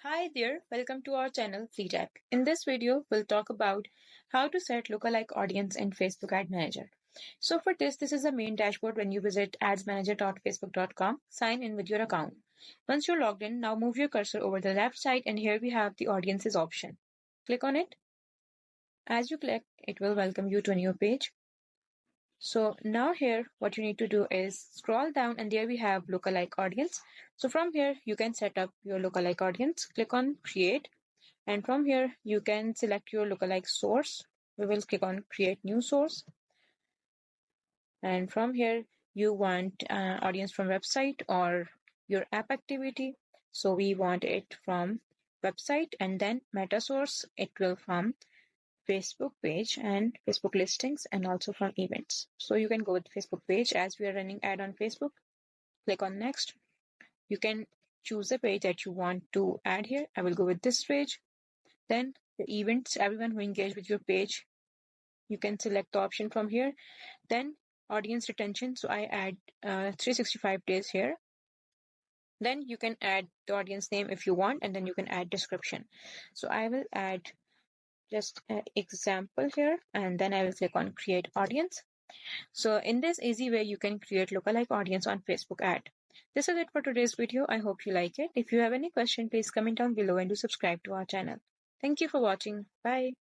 Hi there, welcome to our channel FreeTech. In this video, we'll talk about how to set lookalike audience in Facebook Ad Manager. So for this is the main dashboard when you visit adsmanager.facebook.com, sign in with your account. Once you're logged in, now move your cursor over the left side and here we have the audiences option. Click on it. As you click, it will welcome you to a new page. So now here, what you need to do is scroll down and there we have lookalike audience. So from here, you can set up your lookalike audience. Click on create. And from here, you can select your lookalike source. We will click on create new source. And from here, you want audience from website or your app activity. So we want it from website and then meta source. It will from Facebook page and Facebook listings and also from events. So you can go with Facebook page as we are running ad on Facebook. Click on next. You can choose the page that you want to add here. I will go with this page. Then the events, everyone who engaged with your page, you can select the option from here. Then audience retention. So I add 365 days here. Then you can add the audience name if you want, and then you can add description. So I will add just an example here, and then I will click on create audience. So in this easy way, you can create lookalike audience on Facebook ad. This is it for today's video. I hope you like it. If you have any question, please comment down below and do subscribe to our channel. Thank you for watching. Bye.